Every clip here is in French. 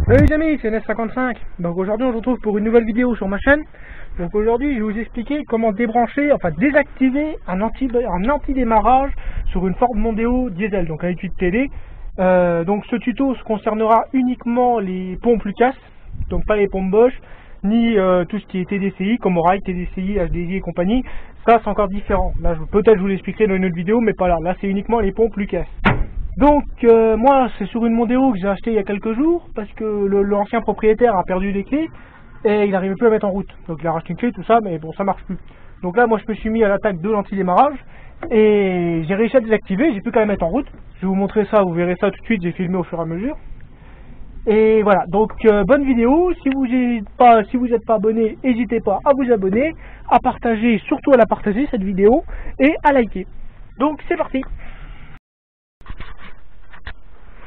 Salut les amis, c'est NS55. Donc aujourd'hui on se retrouve pour une nouvelle vidéo sur ma chaîne. Donc aujourd'hui je vais vous expliquer comment débrancher, enfin désactiver un anti-démarrage sur une Ford Mondeo diesel, donc un étui de TD. Donc ce tuto se concernera uniquement les pompes Lucas, donc pas les pompes Bosch, ni tout ce qui est TDCI, comme Oraille, TDCI, HDI et compagnie. Ça c'est encore différent. Là peut-être je vous l'expliquerai dans une autre vidéo, mais pas là. Là c'est uniquement les pompes Lucas. Donc moi c'est sur une Mondeo que j'ai acheté il y a quelques jours parce que l'ancien propriétaire a perdu les clés et il n'arrivait plus à mettre en route. Donc il a racheté une clé, tout ça, mais bon ça marche plus. Donc là moi je me suis mis à l'attaque de l'anti-démarrage et j'ai réussi à désactiver, j'ai plus qu'à la mettre en route. Je vais vous montrer ça, vous verrez ça tout de suite, j'ai filmé au fur et à mesure. Et voilà, donc bonne vidéo. Si vous n'êtes pas abonné, n'hésitez pas à vous abonner, à partager, surtout à la partager cette vidéo et à liker. Donc c'est parti.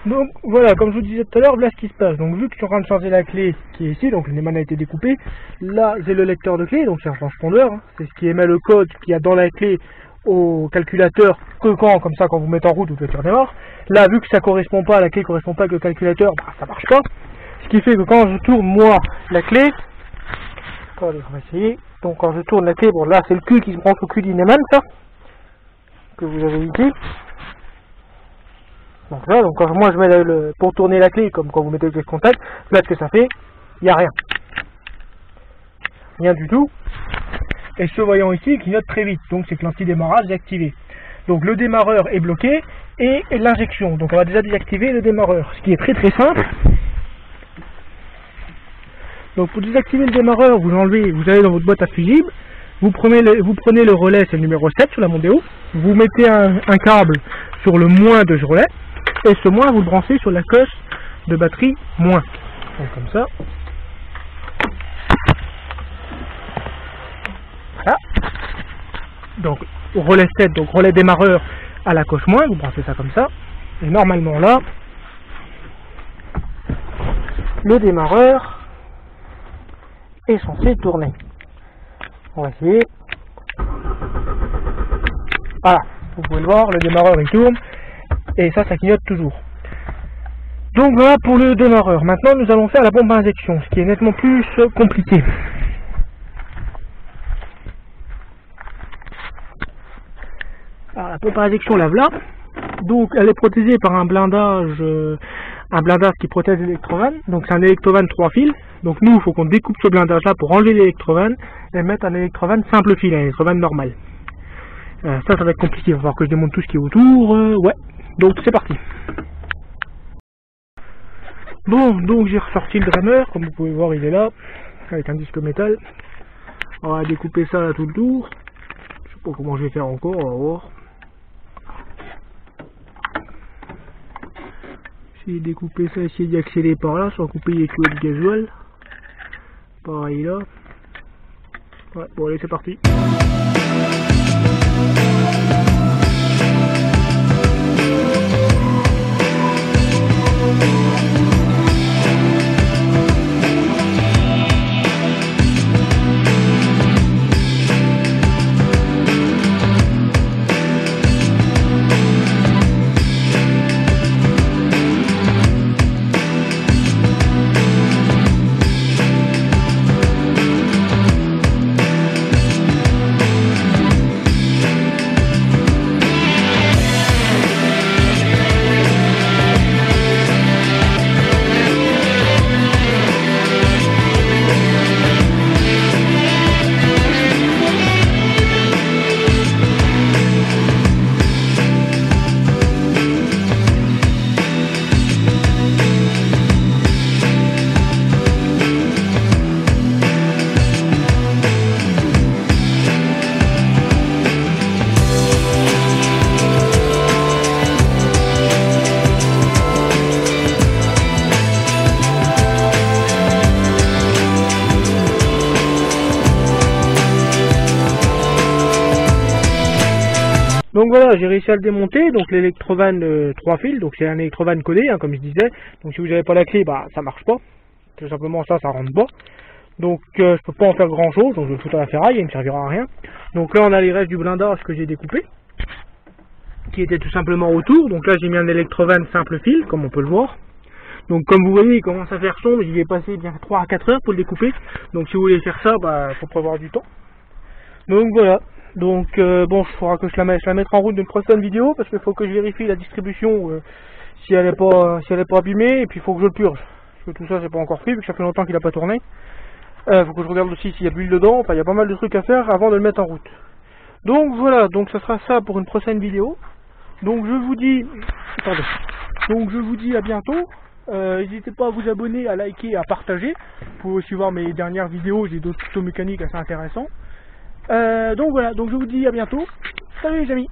Donc voilà, comme je vous disais tout à l'heure, voilà ce qui se passe. Donc vu que je suis en train de changer la clé qui est ici, donc le Neumann a été découpé, là j'ai le lecteur de clé, donc c'est un transpondeur, hein. C'est ce qui émet le code qu'il y a dans la clé au calculateur que comme ça quand vous mettez en route, vous pouvez faire démarre. Là vu que ça correspond pas, la clé correspond pas avec le calculateur, bah, ça marche pas. Ce qui fait que quand je tourne moi la clé, attendez, on va essayer. Donc quand je tourne la clé, bon là c'est le cul qui se branche au cul du Neumann, ça, que vous avez ici. Donc là, donc quand moi je mets pour tourner la clé, comme quand vous mettez le clé de contact, là ce que ça fait, il n'y a rien. Rien du tout. Et ce voyant ici clignote très vite, donc c'est que l'anti-démarrage est activé. Donc le démarreur est bloqué et l'injection. Donc on va déjà désactiver le démarreur, ce qui est très très simple. Donc pour désactiver le démarreur, vous allez dans votre boîte à fusibles, vous prenez le relais, c'est le numéro 7 sur la Mondeo, vous mettez un câble sur le moins de ce relais, et ce moins vous le branchez sur la coche de batterie moins. Donc comme ça. Voilà. Donc relais 7, donc relais démarreur à la coche moins, vous branchez ça comme ça. Et normalement là, le démarreur est censé tourner. On va essayer. Voilà, vous pouvez le voir, le démarreur il tourne. Et ça clignote toujours. Donc voilà pour le démarreur. Maintenant nous allons faire la pompe à injection, ce qui est nettement plus compliqué. Alors la pompe à injection la voilà. Donc elle est protégée par un blindage qui protège l'électrovanne. Donc c'est un électrovanne 3 fils. Donc nous il faut qu'on découpe ce blindage là pour enlever l'électrovanne et mettre un électrovanne simple fil, un électrovanne normal. Ça va être compliqué, il va falloir que je démonte tout ce qui est autour. Ouais. Donc c'est parti. Bon, donc j'ai ressorti le drainer, comme vous pouvez voir il est là, avec un disque métal. On va découper ça là tout le tour. Je sais pas comment je vais faire encore, on va voir. Essayer de découper ça, essayer d'y accéder par là, sans couper les tuyaux de gasoil. Pareil là. Ouais, bon allez c'est parti. Donc voilà, j'ai réussi à le démonter, donc l'électrovanne 3 fils, donc c'est un électrovanne codé, hein, comme je disais. Donc si vous n'avez pas la clé, bah ça marche pas. Tout simplement ça rentre pas. Donc je peux pas en faire grand chose, donc je vais le foutre à la ferraille, il ne me servira à rien. Donc là on a les restes du blindage que j'ai découpé, qui était tout simplement autour. Donc là j'ai mis un électrovanne simple fil, comme on peut le voir. Donc comme vous voyez il commence à faire sombre, j'y ai passé bien 3 à 4 heures pour le découper. Donc si vous voulez faire ça, bah faut prévoir du temps. Donc voilà, donc bon, il faudra que je la mette en route d'une prochaine vidéo, parce qu'il faut que je vérifie la distribution, si elle est pas abîmée, et puis il faut que je le purge. Parce que tout ça c'est pas encore fait, vu que ça fait longtemps qu'il n'a pas tourné. Faut que je regarde aussi s'il y a de l'huile dedans, enfin il y a pas mal de trucs à faire avant de le mettre en route. Donc voilà, donc ça sera ça pour une prochaine vidéo. Donc je vous dis, attendez, donc je vous dis à bientôt. N'hésitez pas à vous abonner, à liker, à partager. Vous pouvez aussi voir mes dernières vidéos, j'ai d'autres tutos mécaniques assez intéressants. Donc voilà, donc je vous dis à bientôt. Salut les amis.